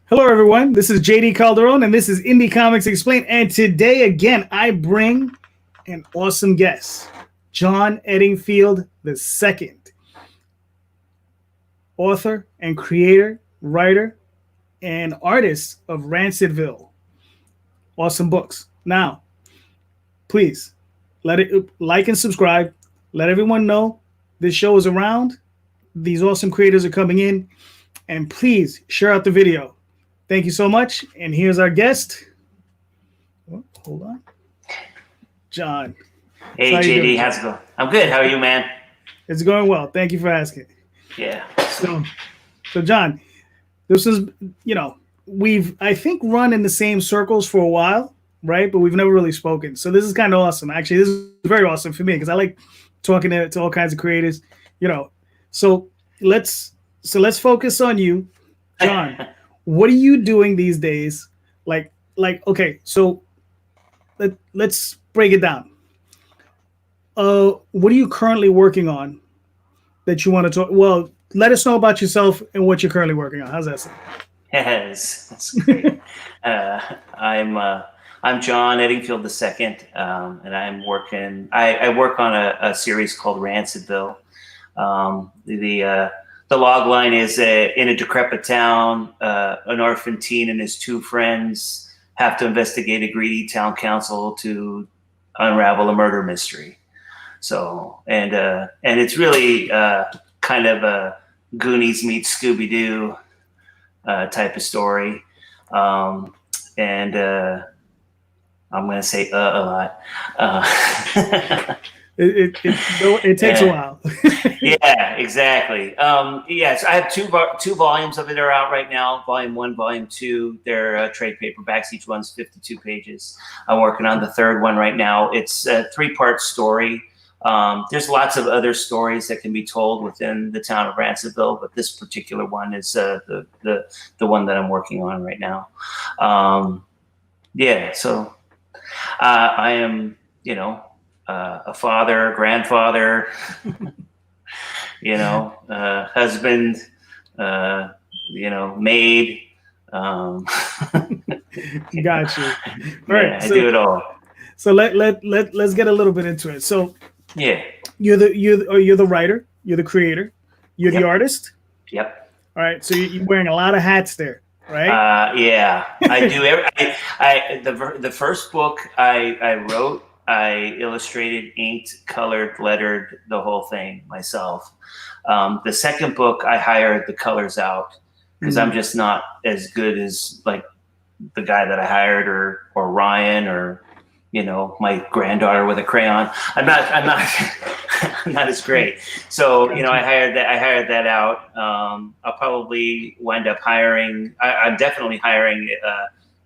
Hello, everyone. This is JD Calderon, and this is Indie Comics Explained. And today, again, I bring an awesome guest, John Edingfield II, author and creator, writer, and artist of Rancidville. Awesome books. Now, please let it like and subscribe. Let everyone know this show is around. These awesome creators are coming in, and please share out the video. Thank you so much. And here's our guest. Oh, hold on. John. Hey, JD, how's it going? I'm good. How are you, man? It's going well. Thank you for asking. Yeah. So John, this is, we've, I think, run in the same circles for a while, right? But we've never really spoken. So this is kind of awesome. Actually, this is very awesome for me because I like talking to all kinds of creators, So let's focus on you, John. What are you doing these days? Okay, so let's break it down. What are you currently working on that you want to talk? Well, let us know about yourself and what you're currently working on. How's that sound? Yes, that's great. I'm John Edingfield II, and I'm working. I work on a series called Rancidville. The log line is in a decrepit town, an orphan teen and his two friends have to investigate a greedy town council to unravel a murder mystery. So, and it's really kind of a Goonies meets Scooby-Doo type of story. I'm going to say a lot. It takes a while. Yeah, exactly. Yes, I have two volumes of it are out right now. Volume 1, Volume 2. They're trade paperbacks. Each one's 52 pages. I'm working on the third one right now. It's a 3-part story. There's lots of other stories that can be told within the town of Rancidville, but this particular one is the one that I'm working on right now. So I am, a father, grandfather, husband, maid. Got you. All right, yeah, I do it all. So let's get a little bit into it. So yeah, you're the writer, you're the creator, you're the artist. Yep. All right, so you're wearing a lot of hats there, right? Yeah, I do. The first book I wrote, I illustrated, inked, colored, lettered the whole thing myself. The second book, I hired the colors out because I'm just not as good as like the guy that I hired or Ryan or my granddaughter with a crayon. I'm not as great. So I hired that out. I'll probably wind up hiring. I'm definitely hiring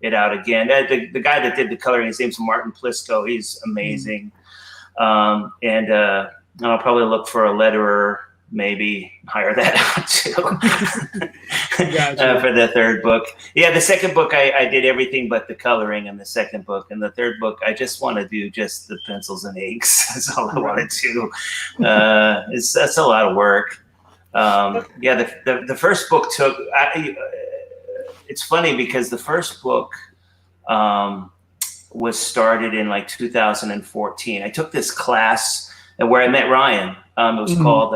it out again. The guy that did the coloring, his name's Martin Plisco. He's amazing. And I'll probably look for a letterer, maybe hire that out too. For the third book. Yeah, the second book, I did everything but the coloring in the second book. And the third book, I just want to do just the pencils and inks. That's all I want to do. That's a lot of work. The first book took... it's funny because the first book was started in like 2014. I took this class where I met Ryan. It was called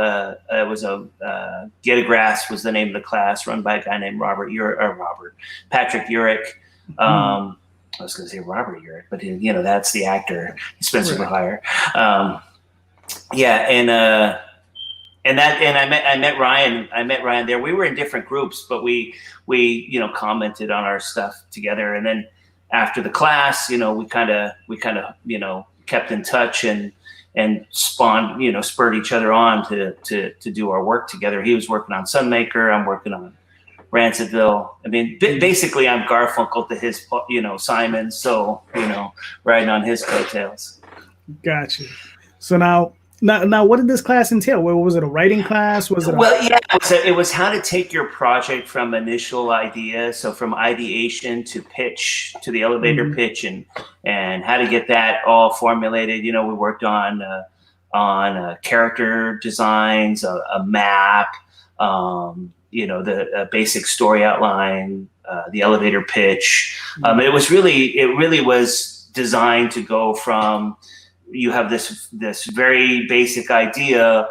Get a Grass was the name of the class, run by a guy named Patrick Urich. I was going to say Robert Urich, but that's the actor, Spencer for Hire. And I met Ryan. I met Ryan there. We were in different groups, but we commented on our stuff together. And then after the class, we kind of kept in touch and spawned, spurred each other on to do our work together. He was working on Sunmaker. I'm working on Rancidville. I mean, basically, I'm Garfunkel to his, Simon. So, riding on his coattails. Gotcha. So now, what did this class entail? Was it a writing class? Was it? It was how to take your project from initial idea, so from ideation to pitch, to the elevator pitch, and how to get that all formulated. We worked on character designs, a map, the basic story outline, the elevator pitch. It really was designed to go from, you have this very basic idea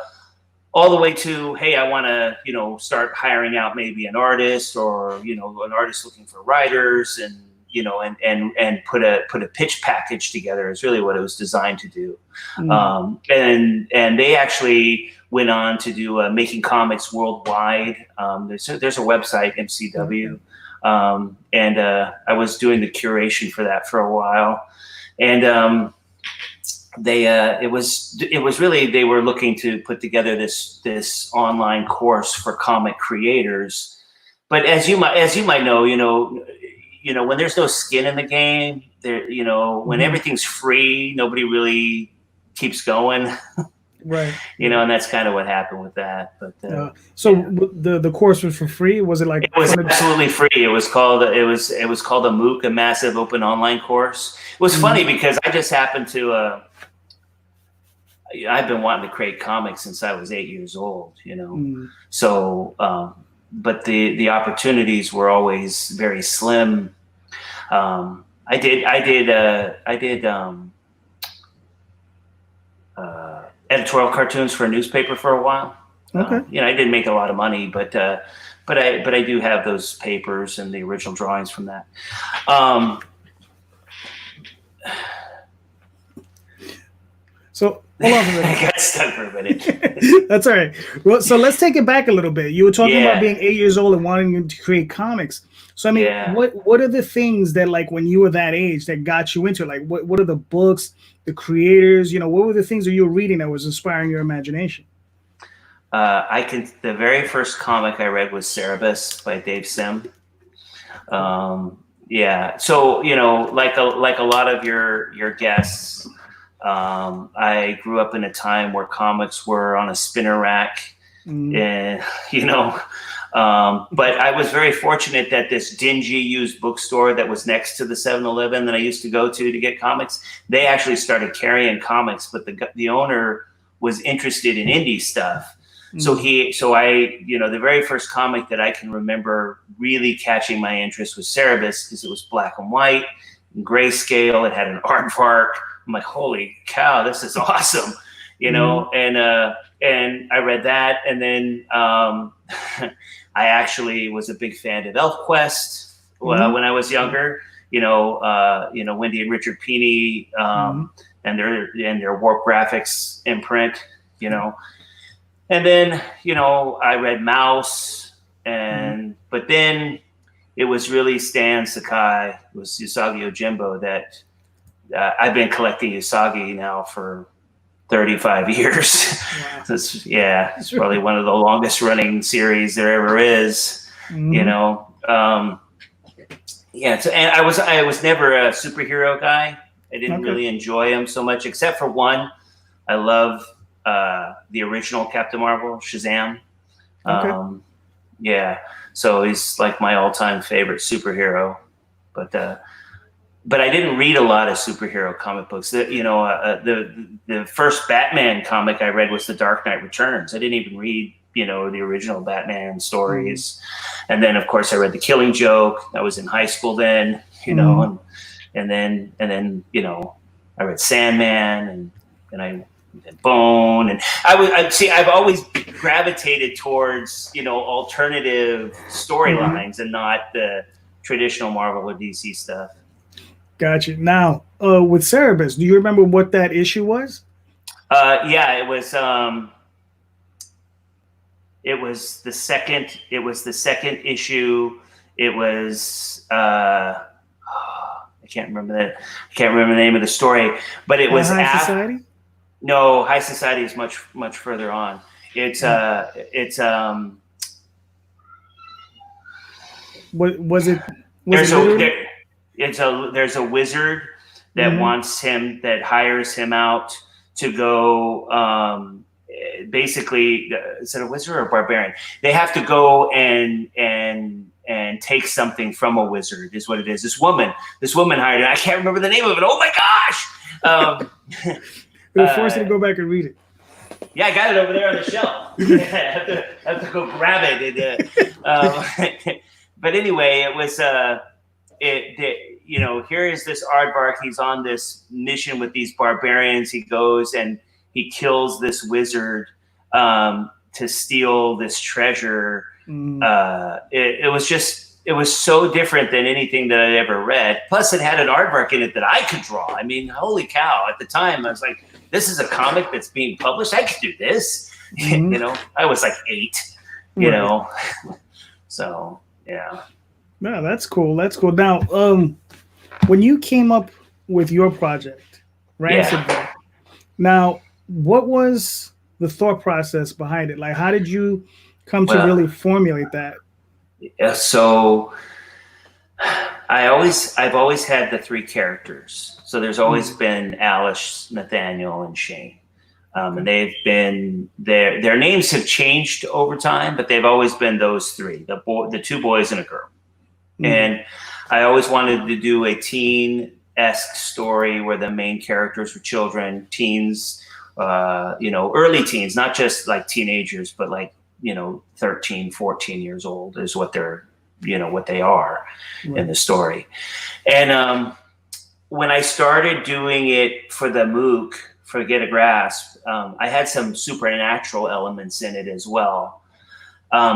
all the way to, hey, I want to, start hiring out maybe an artist, or, an artist looking for writers, and, and put a pitch package together is really what it was designed to do. And they actually went on to do Making Comics Worldwide. There's a website, MCW. And I was doing the curation for that for a while. And it was really, they were looking to put together this online course for comic creators. But as you might know, when there's no skin in the game, there, when everything's free, nobody really keeps going. Right. And that's kind of what happened with that. But the course was for free. Was it like? It was absolutely free. It was called a MOOC, a massive open online course. It was funny because I just happened to. I've been wanting to create comics since I was 8 years old. So. But the opportunities were always very slim. I did editorial cartoons for a newspaper for a while. Okay. I didn't make a lot of money, but I do have those papers and the original drawings from that. So hold on for a minute. I got stuck for a minute. That's all right. Well, so let's take it back a little bit. You were talking about being 8 years old and wanting to create comics. So I mean, what are the things that, like, when you were that age, that got you into it? Like, what are the books, the creators? What were the things that you were reading that was inspiring your imagination? The very first comic I read was Cerebus by Dave Sim. So like a lot of your guests. I grew up in a time where comics were on a spinner rack, and but I was very fortunate that this dingy used bookstore that was next to the 7-Eleven that I used to go to get comics, they actually started carrying comics, but the owner was interested in indie stuff. So the very first comic that I can remember really catching my interest was Cerebus, because it was black and white, and grayscale. It had an aardvark. I'm like, holy cow, this is awesome, and I read that. And then I actually was a big fan of ElfQuest when I was younger, Wendy and Richard Pini, and their Warp Graphics imprint, and then, I read Mouse, but then it was really Stan Sakai, it was Usagi Yojimbo that, I've been collecting Usagi now for 35 years. Wow. It's probably one of the longest running series there ever is. And I was never a superhero guy. I didn't really enjoy him so much, except for one. I love the original Captain Marvel, Shazam. So he's like my all-time favorite superhero. But I didn't read a lot of superhero comic books. The first Batman comic I read was The Dark Knight Returns. I didn't even read, the original Batman stories. And then, of course, I read The Killing Joke. I was in high school then, and then I read Sandman and Bone. And I've always gravitated towards, alternative storylines and not the traditional Marvel or DC stuff. Gotcha. Now, with Cerebus, do you remember what that issue was? It was the second. It was the second issue. It was. I can't remember that. I can't remember the name of the story, but it was High Society. No, High Society is much further on. It's What was it? There's a wizard that wants him, that hires him out to go. Basically, is it a wizard or a barbarian? They have to go and take something from a wizard, is what it is. This woman hired it. I can't remember the name of it. Oh my gosh! We're forced to go back and read it. Yeah, I got it over there on the shelf. I have to go grab it. but anyway, it was here is this aardvark. He's on this mission with these barbarians. He goes and he kills this wizard to steal this treasure. It was so different than anything that I'd ever read. Plus, it had an aardvark in it that I could draw. I mean, holy cow! At the time, I was like, "This is a comic that's being published. I could do this." I was like 8. So yeah. No, that's cool. That's cool. Now, when you came up with your project, Rancid Boy, now what was the thought process behind it? Like, how did you come to really formulate that? So I've always had the 3 characters. So there's always been Alice, Nathaniel, and Shane. And they've been their names have changed over time, but they've always been those 3, the 2 boys and a girl. And I always wanted to do a teen-esque story where the main characters were children, teens, early teens, not just like teenagers, but like, 13, 14 years old is what they're, what they are in the story. And when I started doing it for the MOOC, for Get a Grasp, I had some supernatural elements in it as well.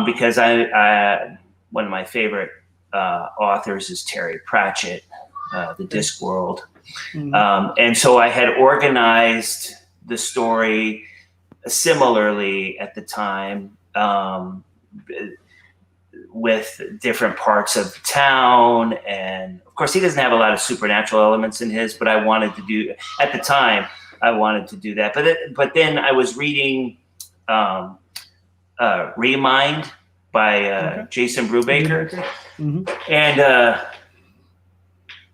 Because I one of my favorite authors is Terry Pratchett, the Discworld. And so I had organized the story similarly at the time, with different parts of the town. And of course, he doesn't have a lot of supernatural elements in his, but I wanted to do, at the time, I wanted to do that. But then I was reading Remind by Jason Brubaker. And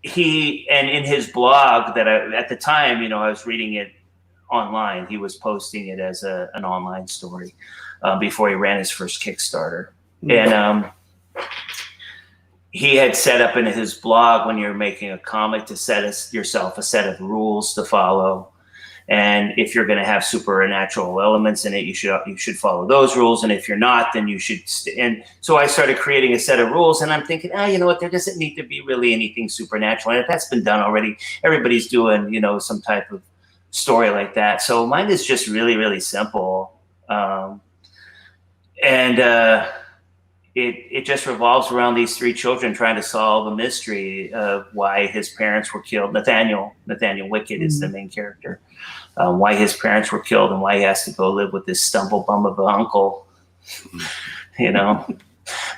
and in his blog that at the time, I was reading it online. He was posting it as an online story before he ran his first Kickstarter. And he had set up in his blog, when you're making a comic, to set yourself a set of rules to follow. And if you're going to have supernatural elements in it, you should follow those rules. And if you're not, then you should. And so I started creating a set of rules, and I'm thinking, you know what? There doesn't need to be really anything supernatural, and that's been done already. Everybody's doing, some type of story like that. So mine is just really, really simple, It just revolves around these 3 children trying to solve a mystery of why his parents were killed. Nathaniel Wicked is the main character. Why his parents were killed and why he has to go live with this stumblebum of an uncle.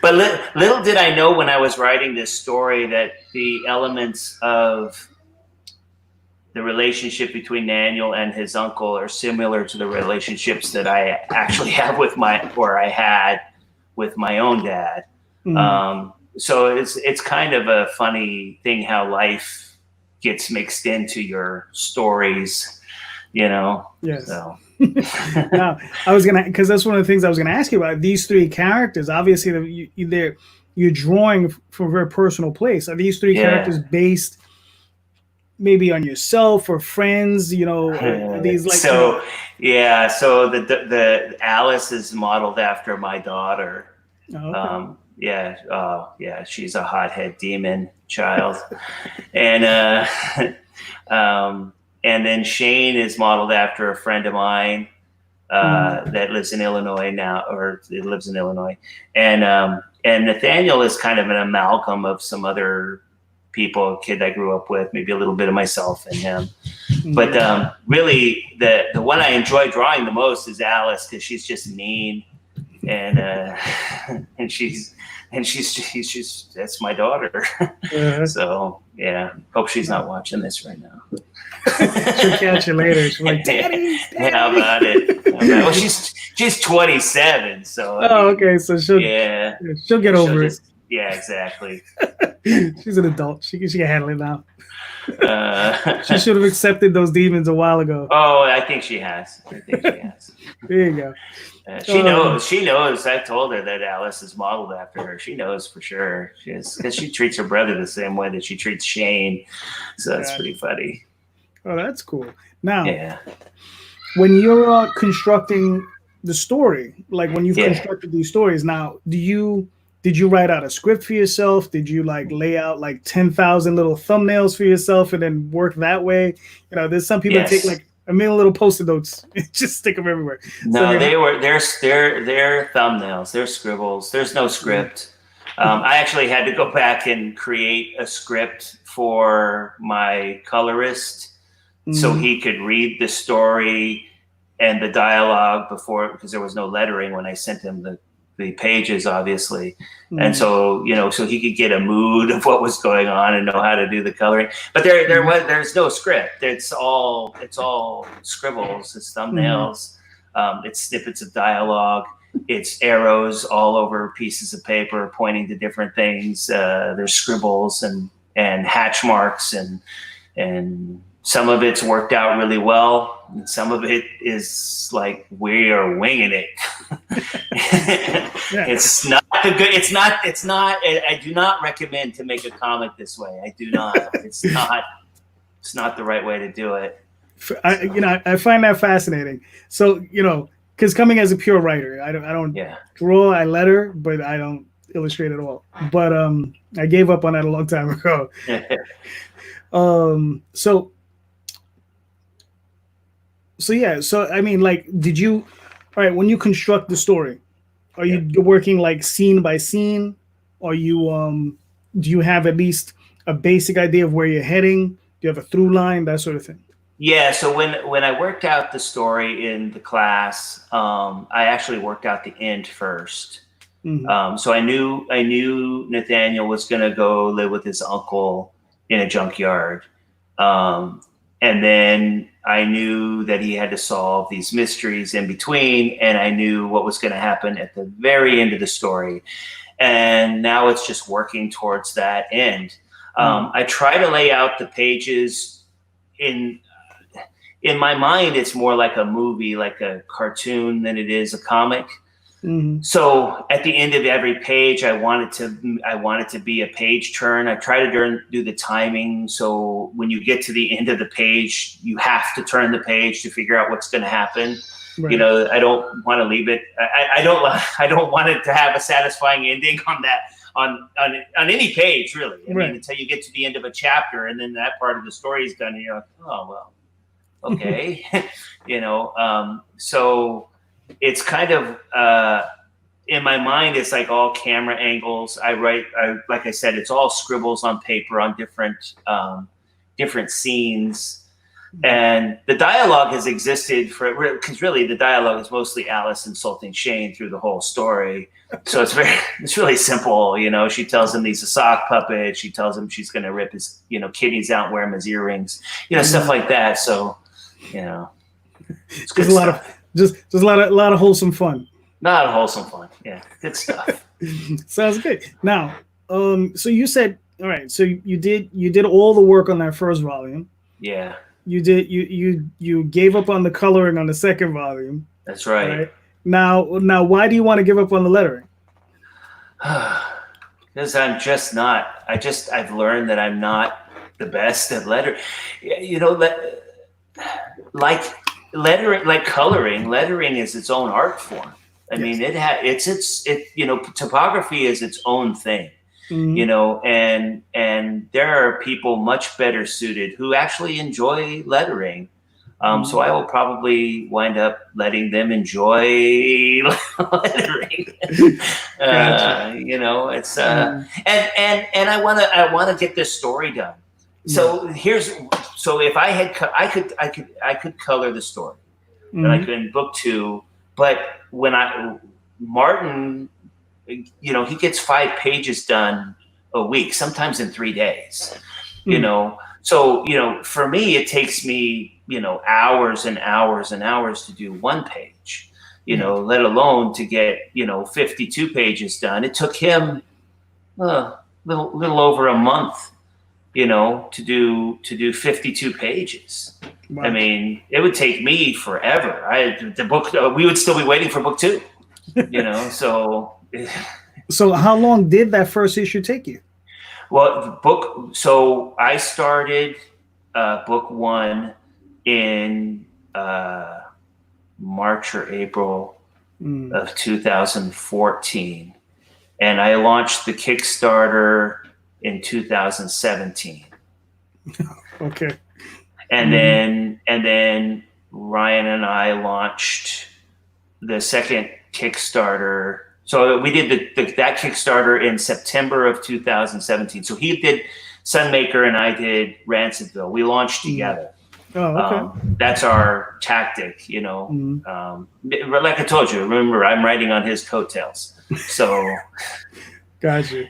But little did I know when I was writing this story that the elements of the relationship between Daniel and his uncle are similar to the relationships that I actually have I had with my own dad. So it's kind of a funny thing how life gets mixed into your stories, Yes. So. Now, because that's one of the things I was gonna ask you about. These 3 characters, obviously, you're drawing from a very personal place. Are these 3 characters based maybe on yourself or friends? Are these like so? Yeah. So the Alice is modeled after my daughter. Oh, okay. She's a hothead demon child, and then Shane is modeled after a friend of mine that lives in Illinois now, or it lives in Illinois, and Nathaniel is kind of an amalgam of some other people, a kid I grew up with, maybe a little bit of myself and him. But really, the one I enjoy drawing the most is Alice, because she's just mean, and she's that's my daughter. So yeah, hope she's not watching this right now. She'll catch you later. She's like, Daddy. How about it? Well, she's 27, so. Oh, okay. So she'll get over it. Yeah, exactly. She's an adult. She can handle it now. She should have accepted those demons a while ago. Oh, I think she has. There you go. She knows. She knows. I told her that Alice is modeled after her. She knows for sure. Because she treats her brother the same way that she treats Shane. So that's pretty funny. Oh, that's cool. Now, when you're constructing the story, like when you've constructed these stories, now, do you did you write out a script for yourself? Did you like lay out like 10,000 little thumbnails for yourself and then work that way? You know, there's some people that take Yes. like a million little post-it notes and just stick them everywhere. No, So, they're thumbnails, they're scribbles. There's no script. I actually had to go back and create a script for my colorist so he could read the story and the dialogue before, because there was no lettering when I sent him the pages, obviously. And so, you know, so he could get a mood of what was going on and know how to do the coloring. But there's no script. It's all scribbles, it's thumbnails, it's snippets of dialogue, it's arrows all over pieces of paper pointing to different things. There's scribbles and hatch marks, and some of it's worked out really well, and some of it is like we are winging it. It's not good. It's not. I do not recommend to make a comic this way. I do not. It's not the right way to do it. I find that fascinating. So, you know, because coming as a pure writer, I don't draw, I letter, but I don't illustrate at all. But I gave up on that a long time ago. So I mean, like, did you? All right, when you construct the story, are you're working like scene by scene? Are you do you have at least a basic idea of where you're heading? Do you have a through line, that sort of thing? Yeah. So when I worked out the story in the class, I actually worked out the end first. So I knew Nathaniel was going to go live with his uncle in a junkyard. And then I knew that he had to solve these mysteries in between, and I knew what was going to happen at the very end of the story. And now it's just working towards that end. I try to lay out the pages in my mind. It's more like a movie, like a cartoon, than it is a comic. So at the end of every page, I want it to be a page turn. I try to do the timing. So when you get to the end of the page, you have to turn the page to figure out what's going to happen. Right. You know, I don't want to leave it. I don't want it to have a satisfying ending on that, on any page, really. I mean, until you get to the end of a chapter, and then that part of the story is done, and you're like, oh, well, okay. You know, so it's kind of, in my mind, it's like all camera angles. Like I said, it's all scribbles on paper on different scenes. And the dialogue has existed because really the dialogue is mostly Alice insulting Shane through the whole story. So it's really simple. You know, she tells him he's a sock puppet. She tells him she's going to rip his, kidneys out and wear him his earrings, stuff like that. So, it's good stuff. Just a lot of wholesome fun. Not wholesome fun. Yeah, good stuff. Sounds good. Now, so you said, all right. So you did all the work on that first volume. Yeah. You did. You gave up on the coloring on the second volume. That's right. Now, why do you want to give up on the lettering? Because I'm just not. I've learned that I'm not the best at lettering. Like coloring. Lettering is its own art form. I mean, typography is its own thing. And there are people much better suited who actually enjoy lettering. So I will probably wind up letting them enjoy lettering. Gotcha. It's and I want to get this story done. So if I could color the story, and I could in book 2, but when Martin, he gets 5 pages done a week, sometimes in 3 days, So, for me, it takes me, hours and hours and hours to do 1 page, let alone to get, 52 pages done. It took him little over a month, to do 52 pages. Wow. I mean, it would take me forever. We would still be waiting for book 2, so. So how long did that first issue take you? Well, I started book 1 in March or April of 2014. and I launched the Kickstarter in 2017. Okay. And then Ryan and I launched the second Kickstarter. So we did that Kickstarter in September of 2017. So he did Sunmaker and I did Rancidville. We launched together. Oh, okay. That's our tactic, you know. Like I told you, remember, I'm riding on his coattails. So, Gotcha.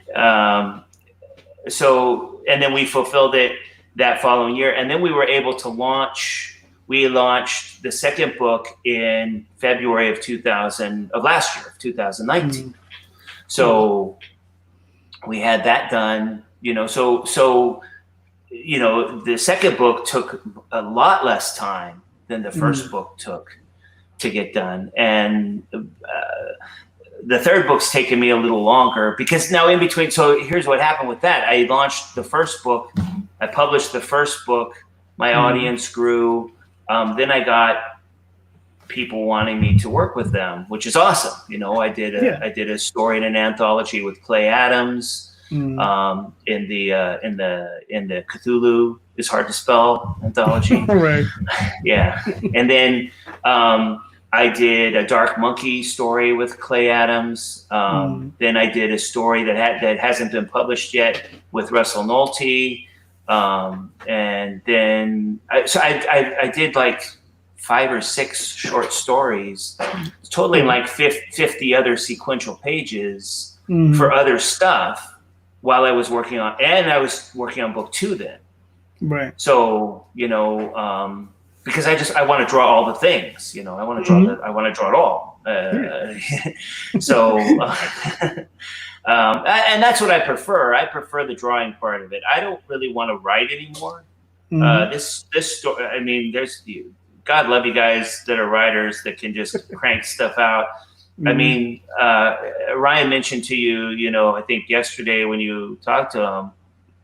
So, and then we fulfilled it that following year. And then we were able to we launched the second book in February of last year, of 2019. So we had that done, you know, so, you know, the second book took a lot less time than the first book took to get done. And the third book's taken me a little longer because now in between. So here's what happened with that. I launched the first book. I published the first book. My audience grew. Then I got people wanting me to work with them, which is awesome. You know, I did a story in an anthology with Clay Adams in the Cthulhu is hard to spell anthology. Right. Yeah. And then I did a Dark Monkey story with Clay Adams. Then I did a story that hasn't been published yet with Russell Nolte. And then I did like 5 or 6 short stories, totaling like 50 other sequential pages for other stuff while I was working on, and I was working on book 2 then. Right. So, you know, because I want to draw all the things, you know, I want to draw it all. So, and that's what I prefer. I prefer the drawing part of it. I don't really want to write anymore. This story, I mean, God love you guys that are writers that can just crank stuff out. I mean, Ryan mentioned to you, you know, I think yesterday when you talked to him,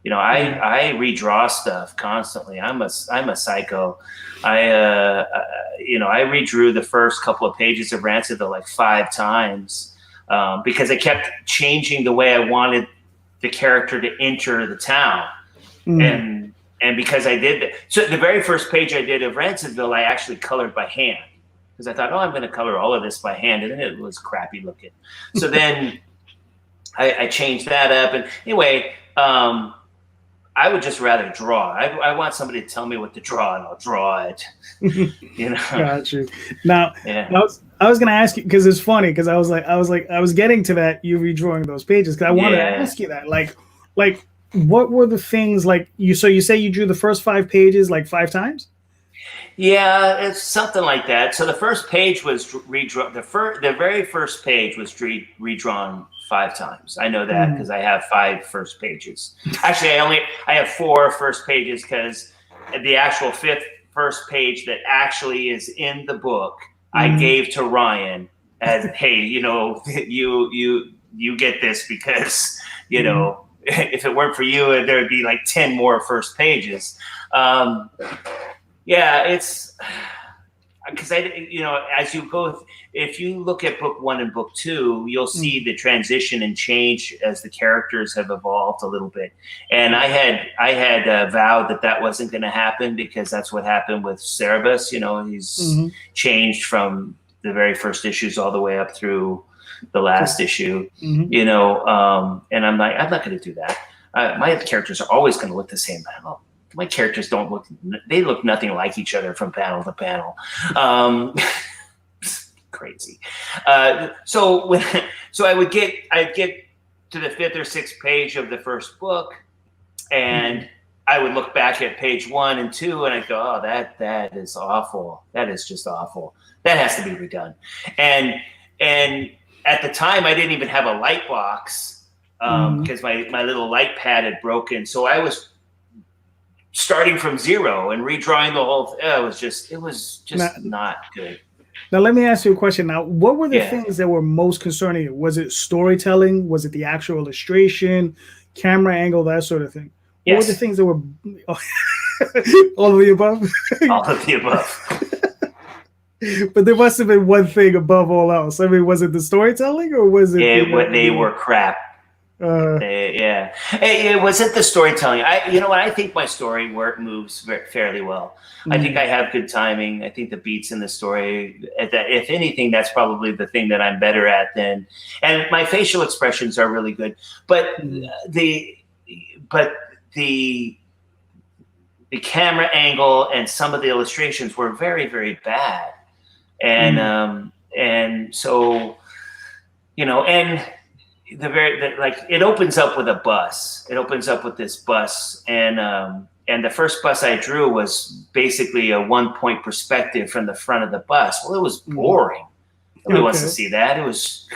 you know, I redraw stuff constantly. I'm a psycho. You know, I redrew the first couple of pages of Rancidville like 5 times because I kept changing the way I wanted the character to enter the town. And because I did that, so the very first page I did of Rancidville, I actually colored by hand because I thought, oh, I'm going to color all of this by hand, and then it was crappy looking. So then I changed that up, and anyway. I would just rather draw. I want somebody to tell me what to draw, and I'll draw it. You know. Got you. Now, I was going to ask you because it's funny because I was getting to that you redrawing those pages because I wanted to ask you that like what were the things like you? So you say you drew the first 5 pages like 5 times? Yeah, it's something like that. So the first page was redrawn. The very first page was redrawn 5 times. I know that because I have 5 first pages. Actually, I have 4 first pages because the actual 5th first page that actually is in the book I gave to Ryan as, hey, you know, you get this because, you know, if it weren't for you, there would be like 10 more first pages. Yeah, it's because you know, as you go, if you look at book 1 and book 2, you'll see the transition and change as the characters have evolved a little bit. And I had vowed that wasn't going to happen because that's what happened with Cerebus. You know, he's changed from the very first issues all the way up through the last issue. You know, and I'm like, I'm not going to do that. My characters are always going to look the same. My characters they look nothing like each other from panel to panel. Crazy. So I'd get to the 5th or 6th page of the first book and I would look back at page 1 and 2 and I'd go, oh, that is awful. That is just awful. That has to be redone. And at the time I didn't even have a light box because my little light pad had broken. So I was starting from 0 and redrawing the whole thing. It was just not good. Now let me ask you a question. Now, what were the things that were most concerning? Was it storytelling? Was it the actual illustration, camera angle, that sort of thing? What were the things that were all of the above? All of the above. But there must have been one thing above all else. I mean, was it the storytelling or was it They were crap. It wasn't the storytelling. I think my story moves fairly well. I think I have good timing. I think the beats in the story, if anything, that's probably the thing that I'm better at than. And my facial expressions are really good, but the camera angle and some of the illustrations were very, very bad, and so and. It opens up with a bus. It opens up with this bus, and the first bus I drew was basically a 1-point perspective from the front of the bus. Well, it was boring. Nobody wants to see that. It was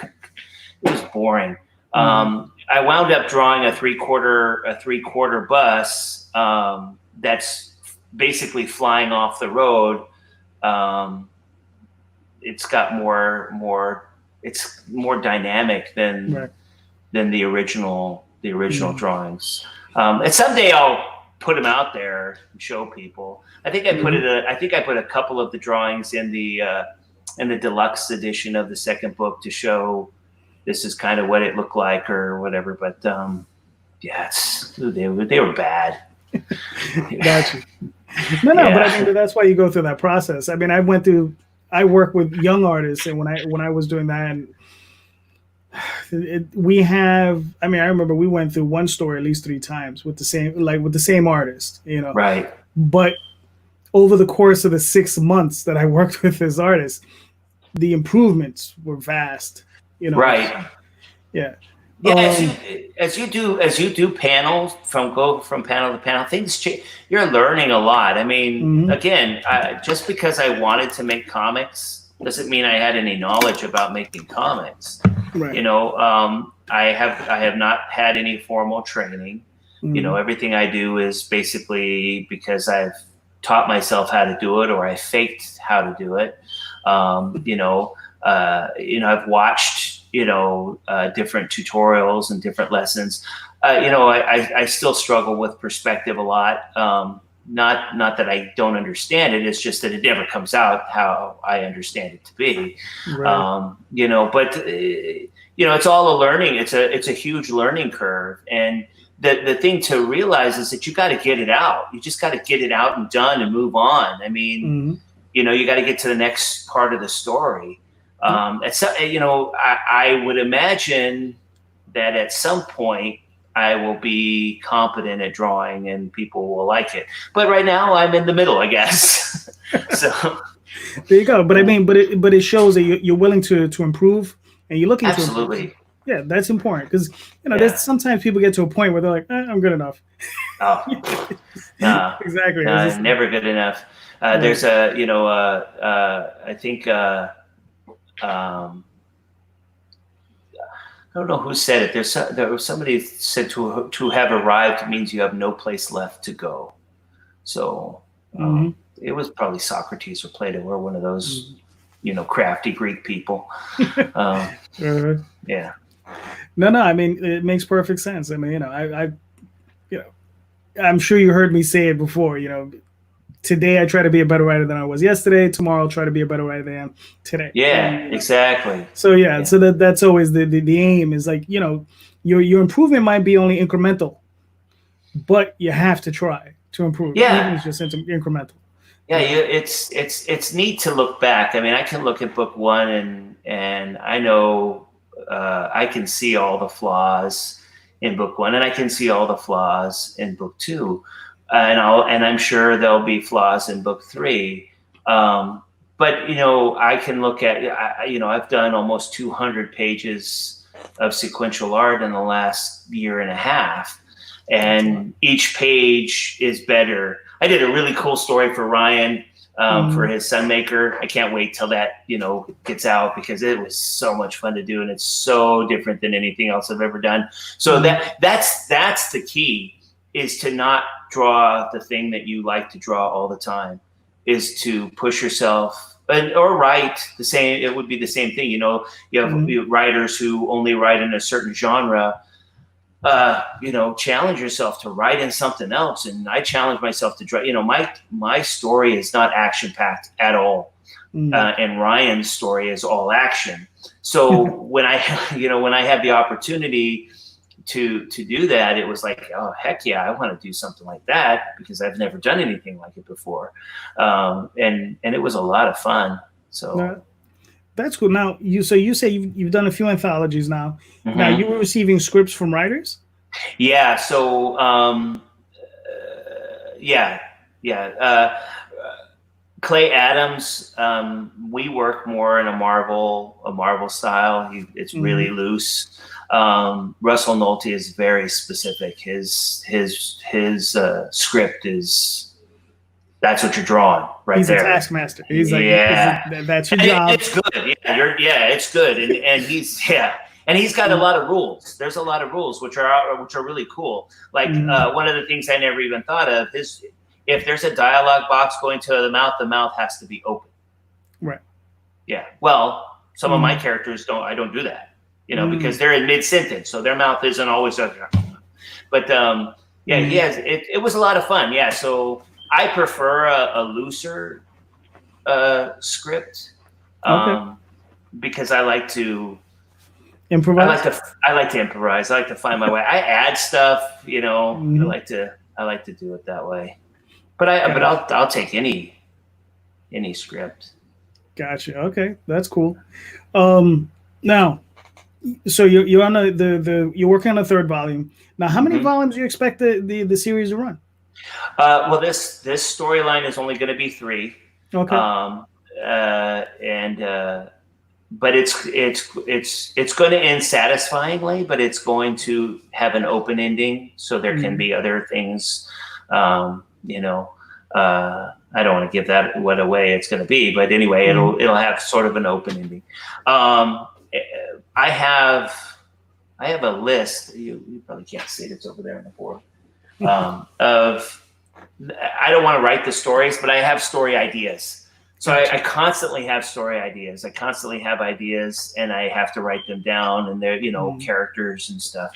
boring. I wound up drawing a three-quarter bus that's basically flying off the road. It's got more. It's more dynamic than the original drawings. And someday I'll put them out there and show people. I think I put a couple of the drawings in the deluxe edition of the second book to show this is kind of what it looked like or whatever. But they were bad. Gotcha. No, but I mean that's why you go through that process. I mean, I work with young artists, and when I was doing that, and I remember we went through one story at least 3 times with the same artist, Right. But over the course of the 6 months that I worked with this artist, the improvements were vast, Right. Yeah. Yeah, as you do panels from panel to panel, things change. You're learning a lot. I mean, again, just because I wanted to make comics doesn't mean I had any knowledge about making comics. Right. I have not had any formal training. Everything I do is basically because I've taught myself how to do it, or I faked how to do it. I've watched different tutorials and different lessons. I still struggle with perspective a lot. Not that I don't understand it. It's just that it never comes out how I understand it to be. Right. But it's all a learning. It's a huge learning curve. And the thing to realize is that you got to get it out. You just got to get it out and done and move on. I mean, you got to get to the next part of the story. I would imagine that at some point I will be competent at drawing and people will like it. But right now I'm in the middle, I guess. So there you go. But I mean, but it shows that you're willing to improve and you're looking absolutely. To improve. Yeah, that's important because there's sometimes people get to a point where they're like, I'm good enough. Oh, no, exactly. No, never good enough. There's I think. I don't know who said it. There was somebody said to have arrived means you have no place left to go. So it was probably Socrates or Plato or one of those, crafty Greek people. Yeah. No. I mean, it makes perfect sense. I mean, I'm sure you heard me say it before. Today I try to be a better writer than I was yesterday. Tomorrow I'll try to be a better writer than I am today. Yeah, exactly. So so that's always the aim is like, your improvement might be only incremental, but you have to try to improve. Yeah. Even if it's just incremental. Yeah, it's neat to look back. I mean, I can look at book 1 and I know I can see all the flaws in book 1 and I can see all the flaws in book 2. And I'm sure there'll be flaws in book 3. But, I can look at, I've done almost 200 pages of sequential art in the last year and a half. And each page is better. I did a really cool story for Ryan for his Sunmaker. I can't wait till that, gets out because it was so much fun to do. And it's so different than anything else I've ever done. So that's the key. Is to not draw the thing that you like to draw all the time, is to push yourself or write the same. It would be the same thing. You have writers who only write in a certain genre. Challenge yourself to write in something else. And I challenge myself to draw. My story is not action packed at all. and Ryan's story is all action. So when I had the opportunity to do that, it was like, oh heck yeah, I want to do something like that because I've never done anything like it before, and it was a lot of fun. So that's cool. Now you say you've done a few anthologies now. Now you were receiving scripts from writers. Yeah. So Clay Adams, we work more in a Marvel style. It's really loose. Russell Nolte is very specific. His script is, that's what you're drawing right He's there. He's a taskmaster. He's like, that's your job. It's good. Yeah, it's good. And he's got a lot of rules. There's a lot of rules which are really cool. Like one of the things I never even thought of is if there's a dialogue box going to the mouth has to be open. Right. Yeah. Well, some of my characters I don't do that, because they're in mid-sentence, so their mouth isn't always open. But it was a lot of fun. Yeah. So I prefer a looser script because I like to improvise. I like to improvise. I like to find my way. I add stuff. I like to do it that way. But I'll take any script. Gotcha. Okay, that's cool. Now, so you're on you're working on a third volume. Now, how many volumes do you expect the series to run? Well, this storyline is only going to be 3. Okay. But it's going to end satisfyingly, but it's going to have an open ending, so there can be other things. I don't want to give that what away it's going to be, but anyway, it'll have sort of an open ending. I have a list. You probably can't see it. It's over there on the board. I don't want to write the stories, but I have story ideas. So I constantly have story ideas. I constantly have ideas, and I have to write them down, and they're characters and stuff.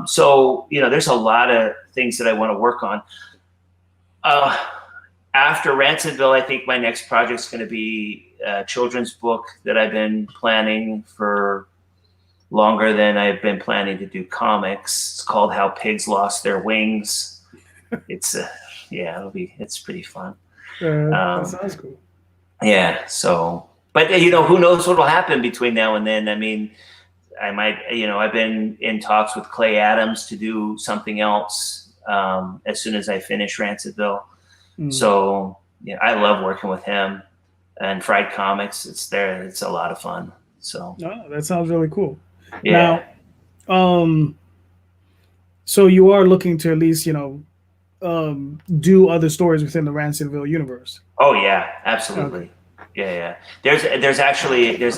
So there's a lot of things that I want to work on. After Rancidville, I think my next project is going to be a children's book that I've been planning for longer than I've been planning to do comics. It's called How Pigs Lost Their Wings. It's it's pretty fun. That sounds cool. Yeah. So, but who knows what will happen between now and then? I mean, I might, I've been in talks with Clay Adams to do something else as soon as I finish Rancidville. So I love working with him and Fried Comics. It's a lot of fun. So that sounds really cool. Yeah. Now, so you are looking to at least do other stories within the Rancidville universe. Oh yeah, absolutely. Okay. Yeah. There's actually a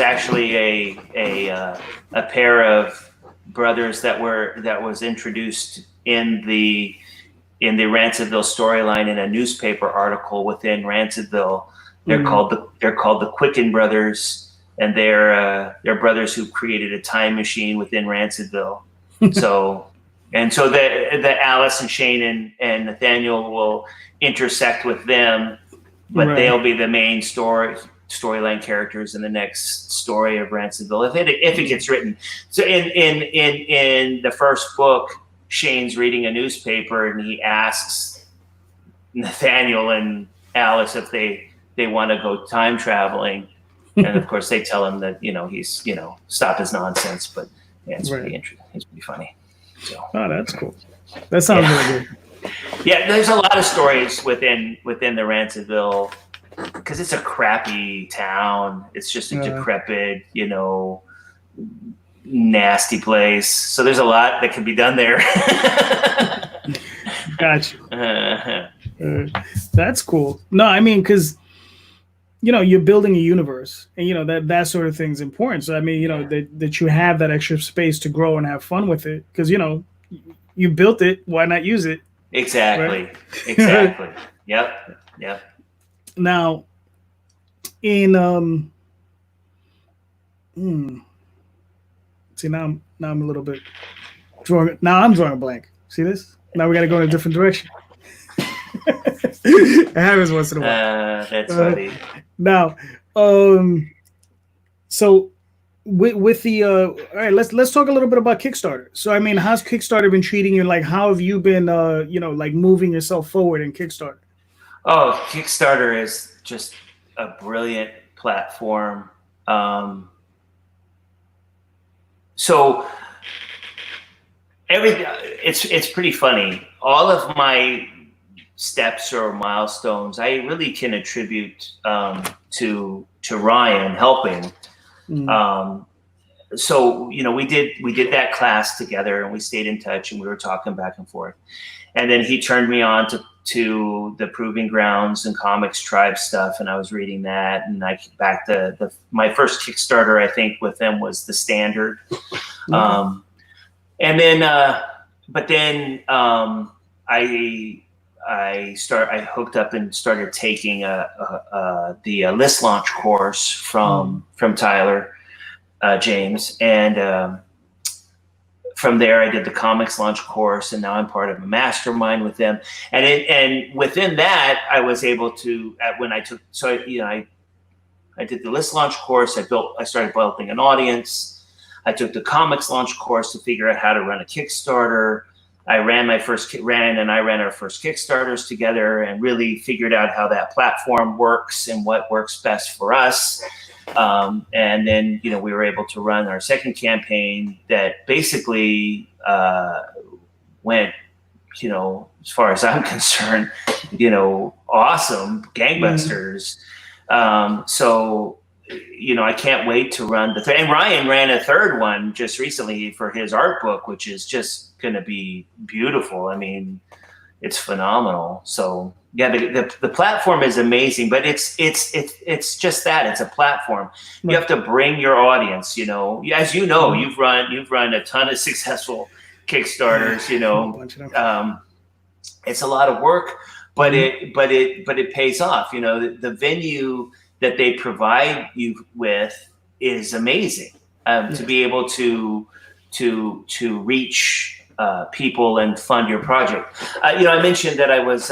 pair of brothers that was introduced in the Rancidville storyline in a newspaper article within Rancidville. They're called the Quicken brothers, and they're brothers who created a time machine within Rancidville. So the Alice and Shane and Nathaniel will intersect with them, but they'll be the main storyline characters in the next story of Rancidville if it gets written. So in the first book, Shane's reading a newspaper and he asks Nathaniel and Alice if they want to go time traveling, and of course they tell him that he's stop his nonsense, but it's pretty interesting. It's pretty funny. So. Oh, that's cool. That sounds really good. Yeah, there's a lot of stories within the Rancidville because it's a crappy town. It's just a decrepit, nasty place. So there's a lot that can be done there. Gotcha. That's cool. No, I mean, because you're building a universe, and that sort of thing is important. So I mean, that you have that extra space to grow and have fun with it, because you built it. Why not use it? Exactly. Right? Exactly. Yep. Now, in see now I'm a little bit drawing. Now I'm drawing a blank. See this? Now we got to go in a different direction. It happens once in a while. That's funny. Now, so with the all right, let's talk a little bit about Kickstarter. So I mean, how's Kickstarter been treating you? Like, how have you been like moving yourself forward in Kickstarter? Oh, Kickstarter is just a brilliant platform. So it's pretty funny. All of my steps or milestones, I really can attribute to Ryan helping. So we did that class together, and we stayed in touch, and we were talking back and forth. And then he turned me on to the Proving Grounds and Comics Tribe stuff, and I was reading that. And I back to my first Kickstarter, I think, with them was The Standard. And then, but then I hooked up and started taking the list launch course from Tyler James, and from there I did the comics launch course, and now I'm part of a mastermind with them. And within that, I was able to I did the list launch course. I started building an audience. I took the comics launch course to figure out how to run a Kickstarter. Ryan and I ran our first Kickstarters together and really figured out how that platform works and what works best for us. And then, we were able to run our second campaign that basically went, as far as I'm concerned, awesome, gangbusters. So, I can't wait to run the third. And Ryan ran a third one just recently for his art book, which is just going to be beautiful. I mean, it's phenomenal. So yeah, the platform is amazing, but it's just that, it's a platform. Right. You have to bring your audience. As you've run a ton of successful Kickstarters. It's a lot of work, but it pays off. The venue that they provide you with is amazing. To be able to reach people and fund your project. I mentioned that I was,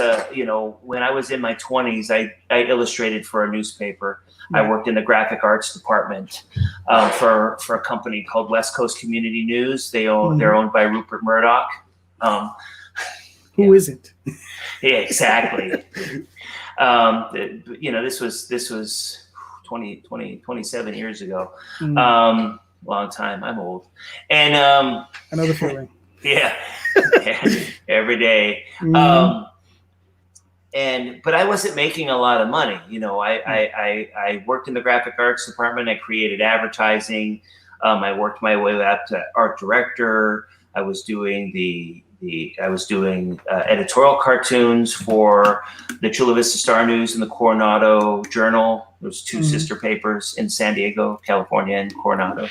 when I was in my 20s, I illustrated for a newspaper. I worked in the graphic arts department for a company called West Coast Community News. They're owned by Rupert Murdoch. Who isn't? Yeah, exactly. This was 27 years ago. Long time. I'm old. And another feeling. Yeah, every day. But I wasn't making a lot of money. I worked in the graphic arts department. I created advertising. I worked my way up to art director. I was doing editorial cartoons for the Chula Vista Star News and the Coronado Journal. There's two sister papers in San Diego, California, and Coronado.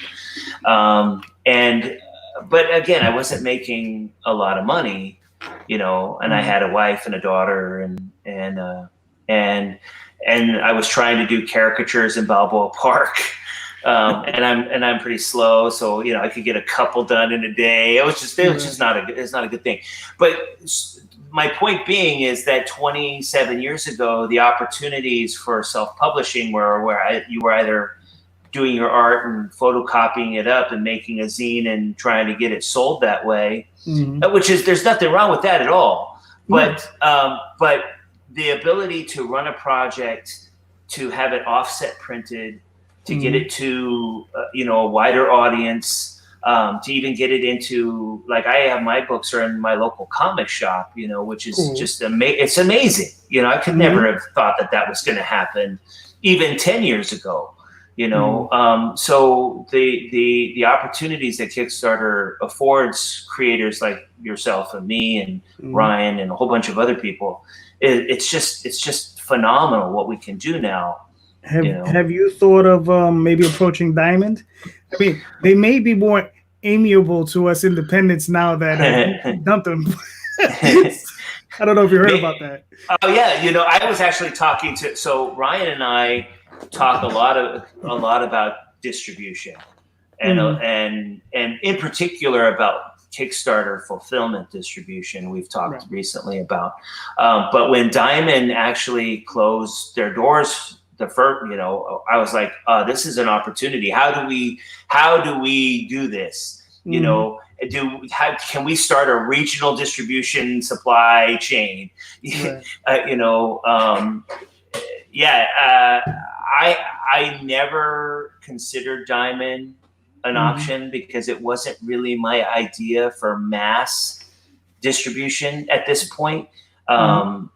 But again, I wasn't making a lot of money, and I had a wife and a daughter, and I was trying to do caricatures in Balboa Park. And I'm pretty slow, so I could get a couple done in a day. It's not a good thing. But my point being is that 27 years ago, the opportunities for self-publishing where you were either doing your art and photocopying it up and making a zine and trying to get it sold that way, there's nothing wrong with that at all. But the ability to run a project, to have it offset printed, to get it to a wider audience, to even get it into, like, I have my books are in my local comic shop, which is just it's amazing. I could never have thought that was going to happen even 10 years ago. So the opportunities that Kickstarter affords creators like yourself and me and Ryan and a whole bunch of other people, it's just phenomenal what we can do now. Have you thought of maybe approaching Diamond? I mean, they may be more amiable to us independents now that dumped them. I don't know if you heard about that. Oh yeah, I was actually talking so Ryan and I talk a lot about distribution, and in particular about Kickstarter fulfillment distribution. We've talked recently about, but when Diamond actually closed their doors the first, I was like, this is an opportunity. How do we do this? Can we start a regional distribution supply chain? Right. I never considered Diamond an option because it wasn't really my idea for mass distribution at this point. I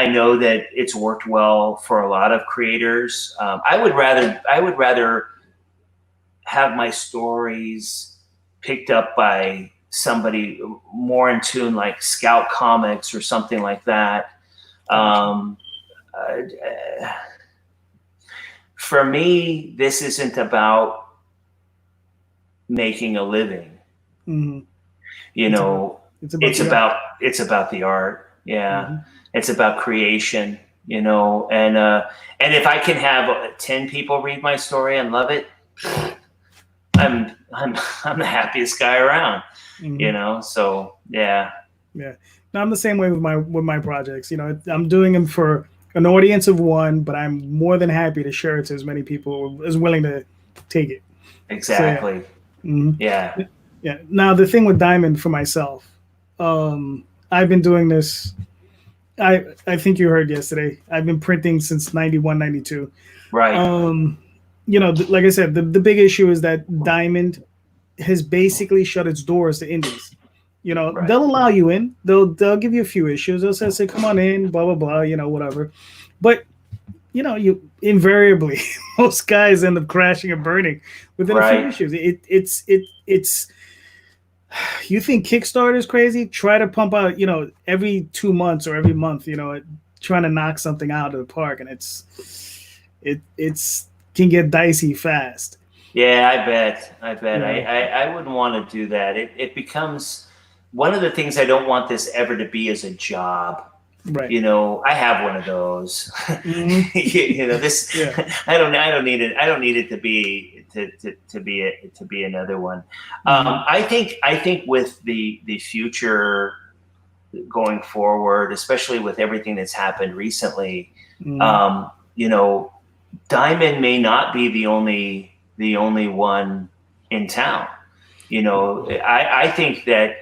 know that it's worked well for a lot of creators. I would rather have my stories picked up by somebody more in tune, like Scout Comics or something like that. For me, this isn't about making a living. It's about the art. Yeah. It's about creation, and if I can have 10 people read my story and love it, I'm the happiest guy around, so yeah. No, I'm the same way with my projects. I'm doing them for an audience of one, but I'm more than happy to share it to as many people as willing to take it. Exactly. So, yeah. Now the thing with Diamond for myself, I've been doing this. I think you heard yesterday. I've been printing since 91, 92. Right. Like I said, the big issue is that Diamond has basically shut its doors to indies. Right. They'll allow you in. They'll give you a few issues. They'll say, come on in, blah, blah, blah, whatever. But, you invariably, most guys end up crashing and burning within a few issues. It's you think Kickstarter is crazy? Try to pump out, every 2 months or every month, trying to knock something out of the park. And it's can get dicey fast. Yeah, I bet. Yeah. I wouldn't want to do that. It becomes one of the things I don't want this ever to be is a job. Right. I have one of those. This. Yeah. I don't need it. I don't need it to be another one. I think with the future going forward, especially with everything that's happened recently, Diamond may not be the only one in town. I think that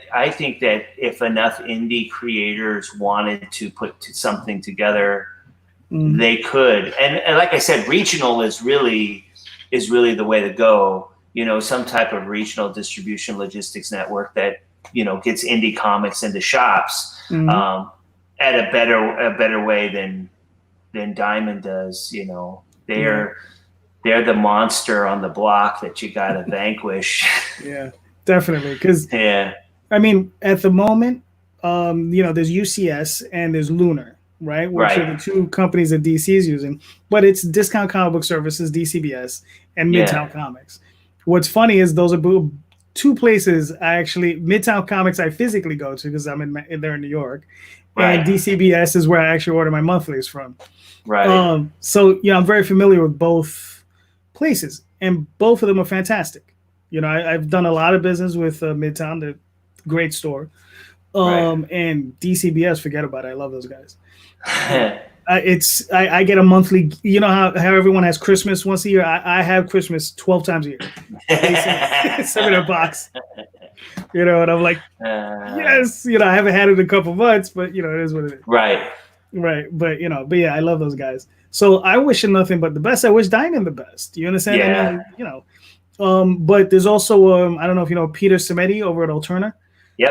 if enough indie creators wanted to put something together, they could. And like I said, regional is really the way to go. Some type of regional distribution logistics network that gets indie comics into shops at a better way than Diamond does. They're the monster on the block that you got to vanquish. Yeah, definitely. Because at the moment, there's UCS and there's Lunar, right? Which are the two companies that DC is using. But it's Discount Comic Book Services, DCBS, and Midtown Comics. What's funny is those are two places Midtown Comics I physically go to because I'm there in New York. Right. And DCBS is where I actually order my monthlies from. Right. So I'm very familiar with both places, and both of them are fantastic. I've done a lot of business with Midtown, the great store, and DCBS. Forget about it. I love those guys. I get a monthly. How everyone has Christmas once a year. I have Christmas 12 times a year. Send me a box. And I'm like, yes. I haven't had it in a couple months, but it is what it is. Right. But yeah, I love those guys. So I wish them nothing but the best. I wish Diamond the best. You understand? Yeah. But there's also I don't know if you know Peter Samedi over at Alterna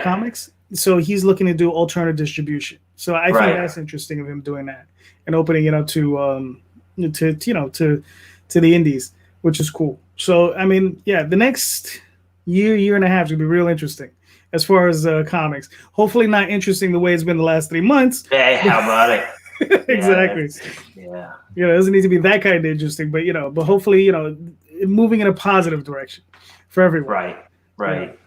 Comics. So he's looking to do alternate distribution. So I think that's interesting of him doing that and opening it up to the indies, which is cool. So the next year and a half is gonna be real interesting as far as comics. Hopefully not interesting the way it's been the last 3 months. Hey, how about it? Exactly. Yeah. It doesn't need to be that kind of interesting, but hopefully, moving in a positive direction for everyone. Right.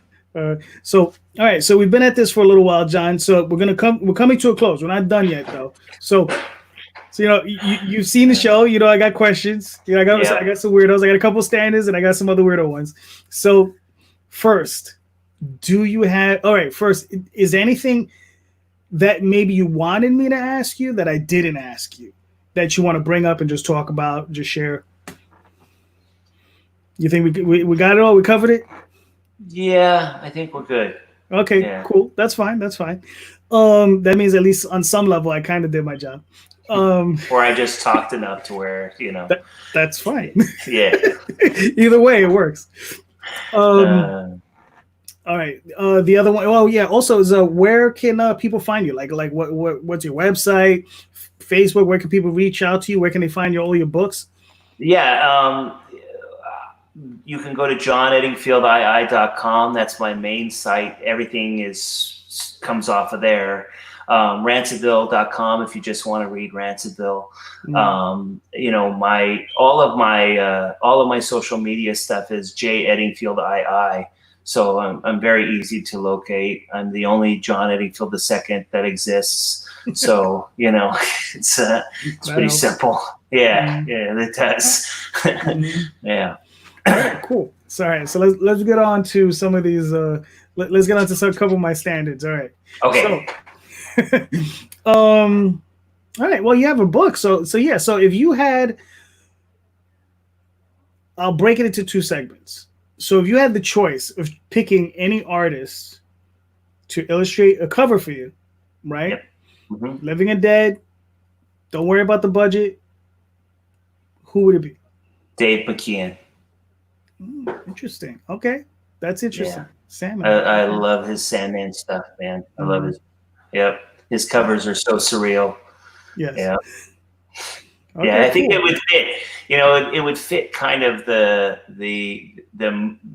So all right. So we've been at this for a little while, John. So we're coming to a close. We're not done yet, though. So you've seen the show. I got questions. I got some weirdos. I got a couple standards, and I got some other weirdo ones. So first, first, is there anything that maybe you wanted me to ask you that I didn't ask you? that you want to bring up and just talk about, just share? You think we got it all? We covered it? Yeah, I think we're good. Okay, Yeah. cool. That's fine. That means at least on some level I kind of did my job. Or I just talked enough to where, that's fine. Yeah. Either way, it works. All right. The other one. Oh yeah. Also, is where can people find you? Like what's your website? Facebook. Where can people reach out to you? Where can they find all your books? Yeah. You can go to johnedingfieldii.com. That's my main site. Everything comes off of there. Rancidville.com if you just want to read Rancidville. All of my social media stuff is J Edingfield II. So I'm very easy to locate. I'm the only John Edingfield II that exists. So it's pretty simple. Yeah, it does. Yeah. All right, cool. So, all right, so let's get on to some of these. Let's get on to a couple of my standards. All right. Okay. So, all right. Well, you have a book, so yeah. So if you had, I'll break it into two segments. So if you had the choice of picking any artist to illustrate a cover for you, right? Yep. Mm-hmm. Living and dead. Don't worry about the budget. Who would it be? Dave McKeon. Interesting. Okay, that's interesting. Yeah. Sandman. I love his Sandman stuff, man. I love his. Yep, his covers are so surreal. Yes. Yeah. Okay, yeah, I think cool. it would fit. It would fit kind of the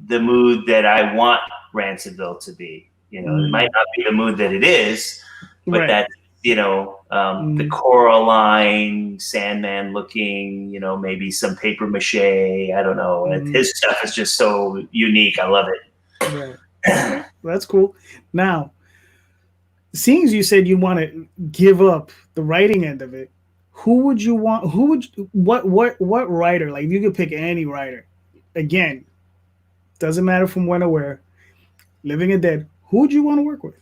mood that I want Rancidville to be. It might not be the mood that it is, but Right. that the Coraline, Sandman looking, maybe some paper mache. I don't know. His stuff is just so unique. I love it. Right. Okay, that's cool. Now, seeing as you said you want to give up the writing end of it, what writer? Like, you could pick any writer. Again, doesn't matter from when or where, living or dead. Who would you want to work with?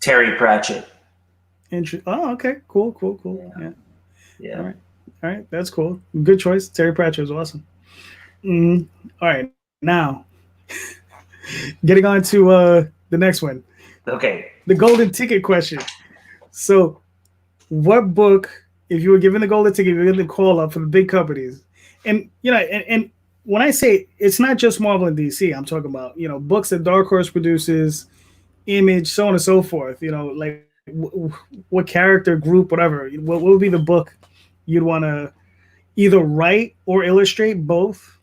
Terry Pratchett. Oh, okay. Cool. Yeah. All right. That's cool. Good choice. Terry Pratchett is awesome. All right. Now, getting on to the next one. Okay. The golden ticket question. So, what book, if you were given the golden ticket, you were given the call up for the big companies, and and when I say it's not just Marvel and DC, I'm talking about books that Dark Horse produces, Image, so on and so forth. Like what character group, whatever. What would be the book you'd want to either write or illustrate? Both.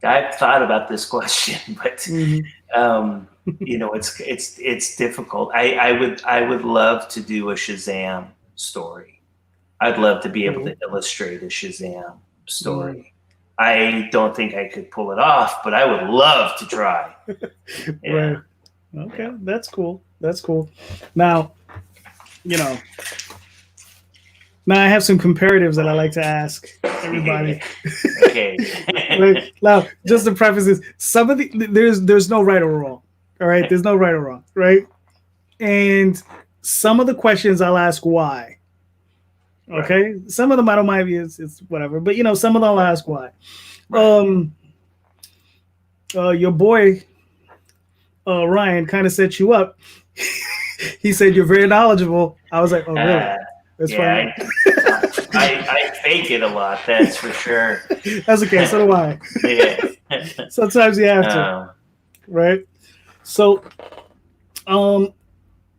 I've thought about this question, but it's difficult. I would love to do a Shazam story. I'd love to be able to illustrate a Shazam story. I don't think I could pull it off, but I would love to try. Yeah. Right. Okay, that's cool. Now, now I have some comparatives that I like to ask everybody. Okay. Now, just to preface this, some of there's no right or wrong. All right, there's no right or wrong, right? And some of the questions I'll ask why. Okay, right. Some of them I don't mind. It's whatever, but some of them I'll ask why. Right. Your boy Ryan kind of set you up. He said you're very knowledgeable. I was like, oh really? That's funny. I fake it a lot. That's for sure. That's okay. So do I. Yeah. Sometimes you have to, right? So,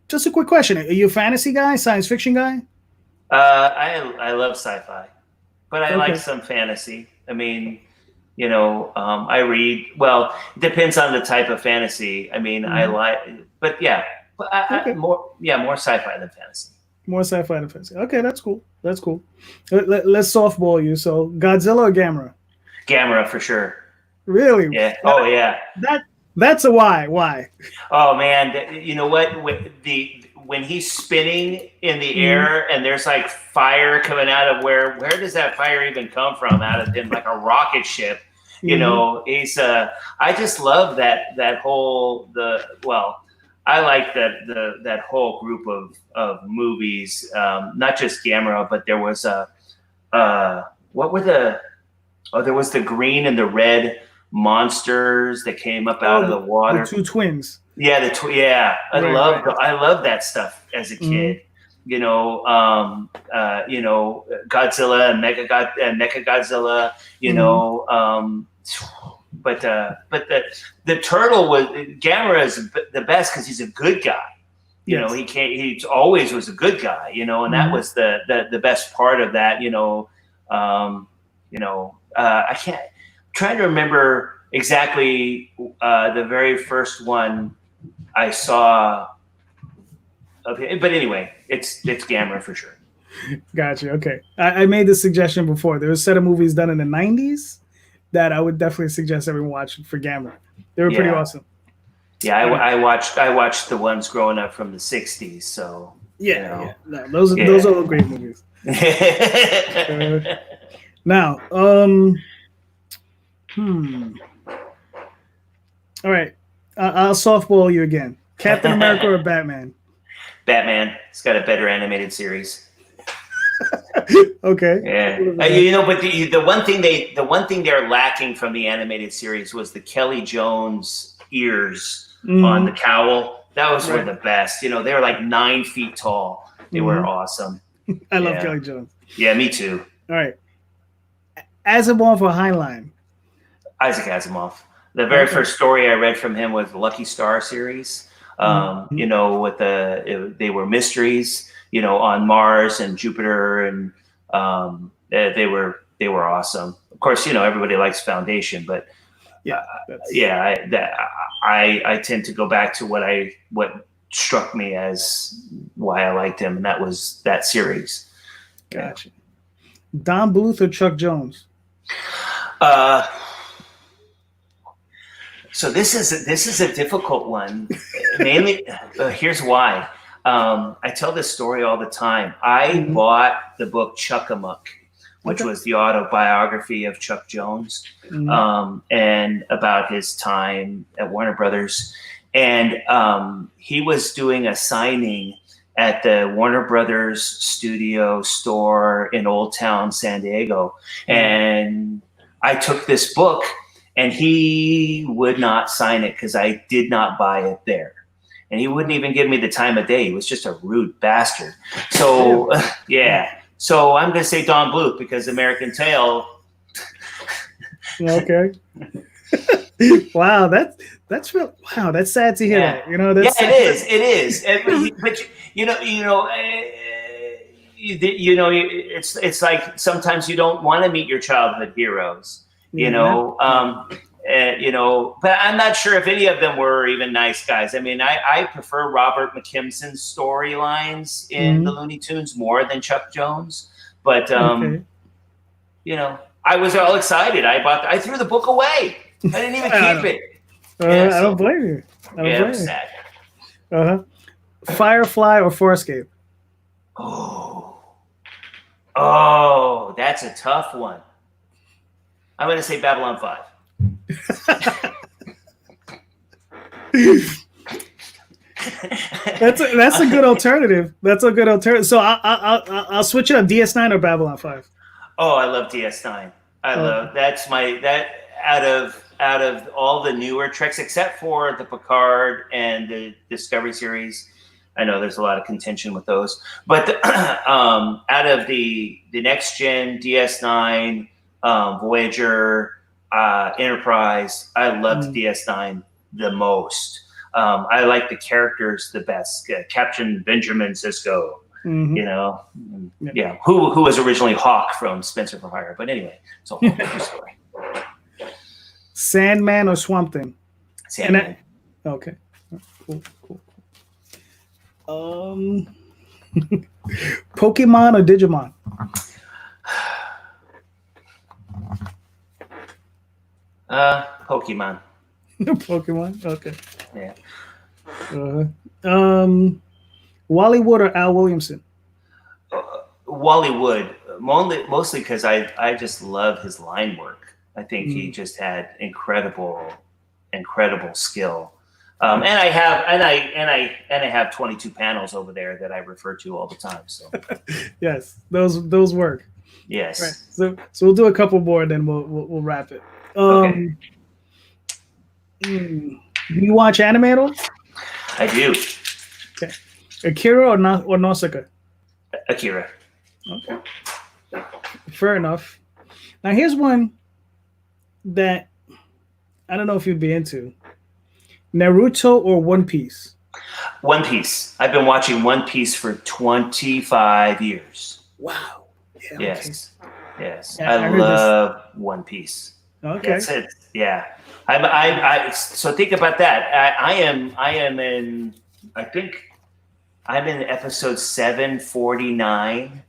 just a quick question: are you a fantasy guy, science fiction guy? I love sci-fi, but I like some fantasy. I mean, I read. Well, it depends on the type of fantasy. I mean, I like, but yeah, more sci-fi than fantasy. More sci-fi than fantasy. Okay, that's cool. Let's softball you. So, Godzilla or Gamera? Gamera for sure. Really? Yeah. Oh yeah. That's a why. Why? Oh man, you know what? When he's spinning in the air and there's like fire coming out of where does that fire even come from? Out of him, like a rocket ship. He's I just love that whole I like that whole group of movies, not just Gamera, but there was what were there was the green and the red monsters that came up out of the water. The two twins. Yeah, I love that stuff as a kid. You know, Godzilla and Mecha Godzilla. You know, but the turtle was Gamera is the best because he's a good guy. You know, he always was a good guy. You know, and that was the best part of that. I can't. I'm trying to remember exactly the very first one I saw of him, but anyway, it's Gamera for sure. Gotcha. Okay, I made this suggestion before. There was a set of movies done in the '90s that I would definitely suggest everyone watch for Gamera. They were pretty awesome. Yeah, I watched the ones growing up from the '60s. So No, those are all great movies. Now, all right, I'll softball you again. Captain America or Batman? Batman. It's got a better animated series. Okay. Yeah. But the one thing they're lacking from the animated series was the Kelly Jones ears on the cowl. That was one of the best. They were like 9 feet tall. They were awesome. I love Kelly Jones. Yeah, me too. All right. Asimov or Heinlein? Isaac Asimov. The very first story I read from him was the Lucky Star series. With they were mysteries, on Mars and Jupiter, and they were awesome. Of course, everybody likes Foundation, but I tend to go back to what struck me as why I liked him, and that was that series. Gotcha. Don Bluth or Chuck Jones? So this is a difficult one. Mainly, here's why. I tell this story all the time. I bought the book Chuck-a-Muck, which was the autobiography of Chuck Jones, and about his time at Warner Brothers. And he was doing a signing at the Warner Brothers studio store in Old Town, San Diego. And I took this book, and he would not sign it because I did not buy it there. And he wouldn't even give me the time of day. He was just a rude bastard. So, So I'm going to say Don Bluth because American Tail. Okay. Wow, that's real. Wow, that's sad to hear that. It is. But it's like sometimes you don't want to meet your childhood heroes. But I'm not sure if any of them were even nice guys. I mean, I prefer Robert McKimson's storylines in the Looney Tunes more than Chuck Jones. But I was all excited. I threw the book away. I didn't even keep it. I don't blame you. It was sad. Firefly or Farscape? Oh, that's a tough one. I'm going to say Babylon 5. That's a good alternative. So I'll switch it up. DS9 or Babylon 5? Oh, I love DS9. That's out of all the newer Treks, except for the Picard and the Discovery series. I know there's a lot of contention with those, but out of the next gen DS9, Voyager, Enterprise, I loved DS9 the most. I like the characters the best. Captain Benjamin Sisko, who was originally Hawk from Spencer for Hire. But anyway, it's a whole different story. Sandman or Swamp Thing? Sandman. Okay. Cool. Pokemon or Digimon? Pokemon. Pokemon. Okay. Yeah. Wally Wood or Al Williamson? Wally Wood, mostly because I just love his line work. I think he just had incredible skill. And I have 22 panels over there that I refer to all the time. So Yes, those work. yes. Right. So we'll do a couple more, then we'll wrap it. Okay. Do you watch anime at all? I do. Okay. Akira or Nausicaa? Akira. Okay. Fair enough. Now here's one that I don't know if you'd be into. Naruto or One Piece? One Piece. I've been watching One Piece for 25 years. Wow. Yeah, yes. Okay. Yes. Yeah, I love One Piece. Okay. That's it. Yeah. So think about that. I am in, I think I'm in episode 749.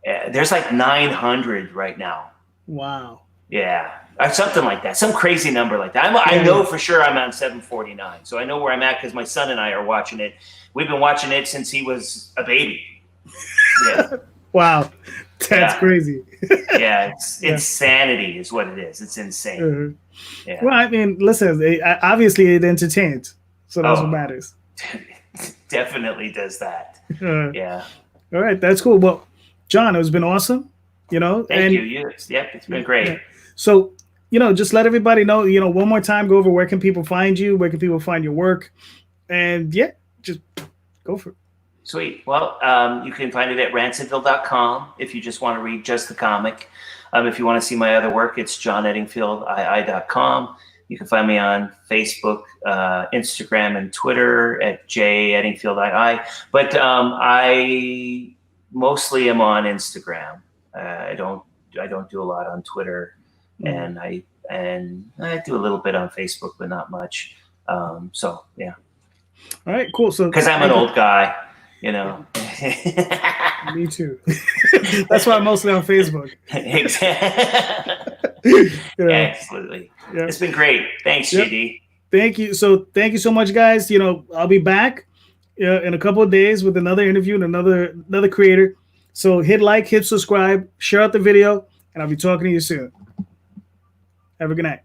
There's like 900 right now. Wow. Yeah. Or something like that. Some crazy number like that. I know for sure I'm on 749. So I know where I'm at because my son and I are watching it. We've been watching it since he was a baby. Yeah. Wow. That's crazy. Yeah. It's insanity is what it is. It's insane. Uh-huh. Yeah. Well, I mean, listen, obviously it entertains. So that's what matters. Definitely does that. Yeah. All right. That's cool. Well, John, it's been awesome. Thank you. Yep. It's been great. Yeah. So, just let everybody know, one more time, go over where can people find you? Where can people find your work? And just go for it. Sweet. Well, you can find it at ransomville.com if you just want to read just the comic. If you want to see my other work, it's johnedingfieldii.com. You can find me on Facebook, Instagram, and Twitter at j.edingfieldii. But I mostly am on Instagram. I don't do a lot on Twitter, and I do a little bit on Facebook, but not much. So yeah. All right, cool. So because I'm an old guy, Me too. That's why I'm mostly on Facebook. Absolutely. Yeah. It's been great. Thanks, JD. Thank you. So thank you so much, guys. I'll be back in a couple of days with another interview and another creator. So hit like, hit subscribe, share out the video, and I'll be talking to you soon. Have a good night.